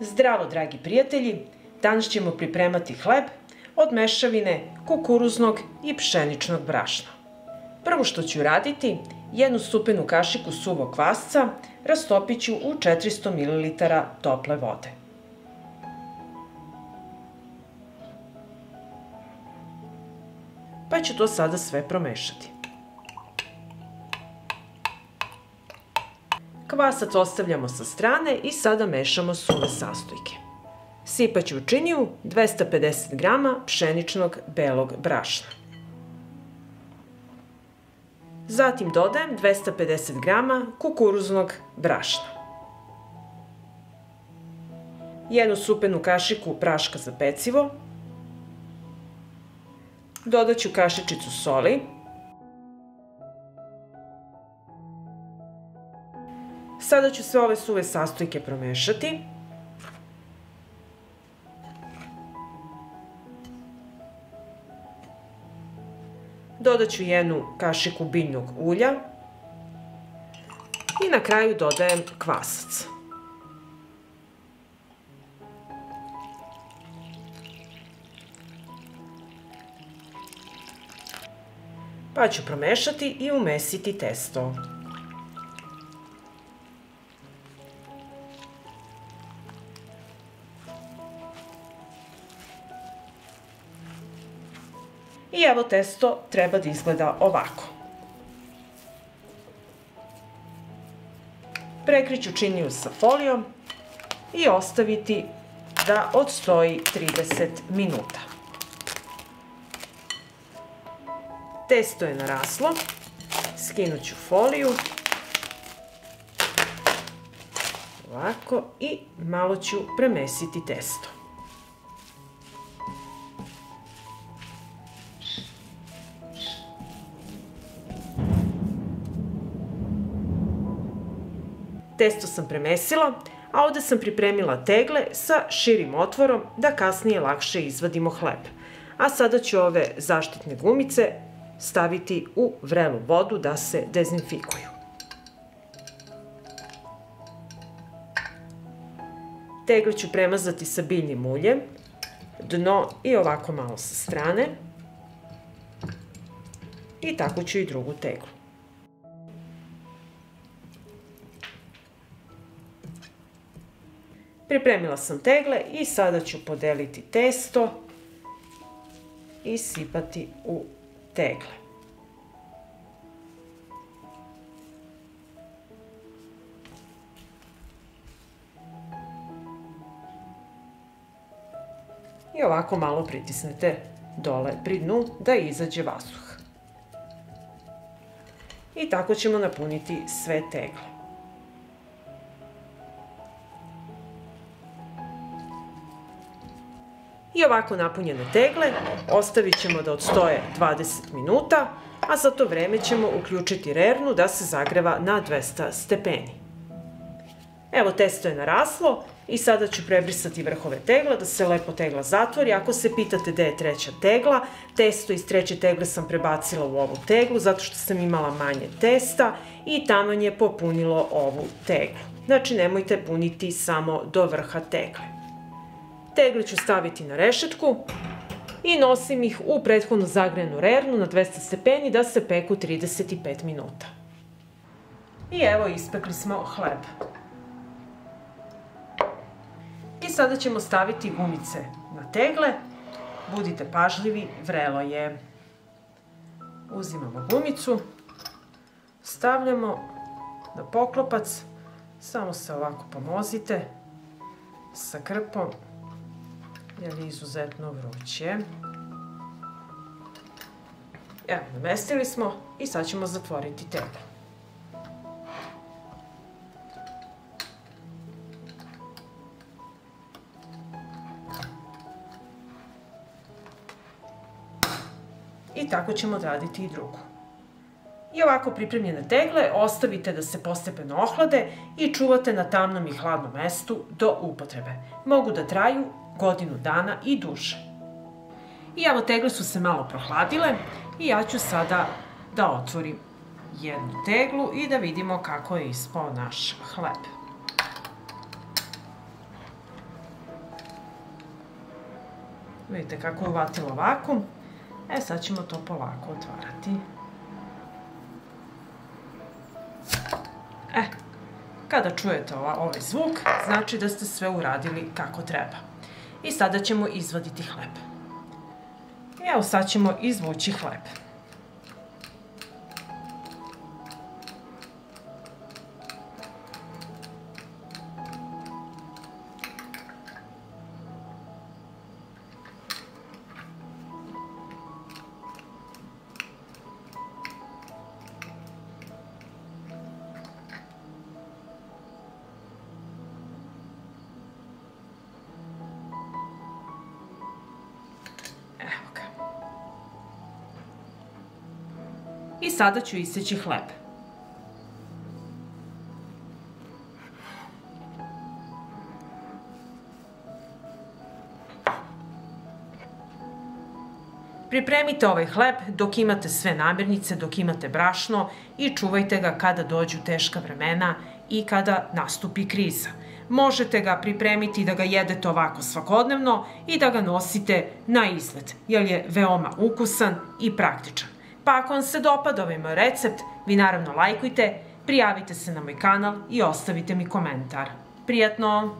Zdravo, dragi prijatelji! Danas ćemo pripremati hleb od mešavine kukuruznog i pšeničnog brašna. Prvo što ću raditi, jednu stupenu kašiku suvog kvasca rastopit ću u 400 ml tople vode. Pa ću to sada sve promešati. Kvasac ostavljamo sa strane i sada mešamo suve sastojke. Sipat ću u činiju 250 g pšeničnog belog brašna. Zatim dodajem 250 g kukuruznog brašna. Jednu supenu kašiku praška za pecivo. Dodat ću kašičicu soli. Sada ću sve ove suve sastojke promešati. Dodat ću jednu kašiku biljnog ulja i na kraju dodajem kvasac. Pa ću promešati i umesiti testo. I evo testo treba da izgleda ovako. Prekriću činiju sa folijom i ostaviti da odstoji 30 minuta. Testo je naraslo, skinut ću foliju, ovako, i malo ću premesiti testo. Testo sam premesila, a ovde sam pripremila tegle sa širim otvorom da kasnije lakše izvadimo hleb. A sada ću ove zaštitne gumice staviti u vrelu vodu da se dezinfikuju. Tegle ću premazati sa biljnim uljem, dno i ovako malo sa strane. I tako ću i drugu teglu. Pripremila sam tegle i sada ću podeliti testo i sipati u tegle. I ovako malo pritisnete dole pri dnu da izađe vazduh. I tako ćemo napuniti sve tegle. I ovako napunjene tegle ostavit ćemo da odstoje 20 minuta, a za to vreme ćemo uključiti rernu da se zagreva na 200 stepeni. Evo, testo je naraslo i sada ću prebrisati vrhove tegla da se lepo tegla zatvori. Ako se pitate gde je treća tegla, testo iz treće tegle sam prebacila u ovu teglu zato što sam imala manje testa i taman je popunilo ovu teglu. Znači, nemojte puniti samo do vrha tegle. Tegle ću staviti na rešetku i nosim ih u prethodno zagrejanu rernu na 200 stepeni da se peku 35 minuta. I evo, ispekli smo hleb. I sada ćemo staviti gumice na tegle. Budite pažljivi, vrelo je. Uzimamo gumicu, stavljamo na poklopac, samo se ovako pomozite sa krpom, jer je izuzetno vruće. Evo, namestili smo i sad ćemo zatvoriti teglu. I tako ćemo odraditi i drugu. I ovako pripremljene tegle ostavite da se postepeno ohlade i čuvate na tamnom i hladnom mestu do upotrebe. Mogu da traju godinu dana i duže. I evo, tegle su se malo prohladile i ja ću sada da otvorim jednu teglu i da vidimo kako je ispao naš hleb. Vidite kako je uvatilo vakum. Sad ćemo to polako otvarati. Kada čujete ovaj zvuk, znači da ste sve uradili kako treba. I sada ćemo izvaditi hleb. Evo sad ćemo izvući hleb. I sada ću iseći hleb. Pripremite ovaj hleb dok imate sve namirnice, dok imate brašno i čuvajte ga kada dođu teška vremena i kada nastupi kriza. Možete ga pripremiti da ga jedete ovako svakodnevno i da ga nosite na izlet, jer je veoma ukusan i praktičan. Pa ako vam se dopada ovaj moj recept, vi naravno lajkujte, prijavite se na moj kanal i ostavite mi komentar. Prijatno!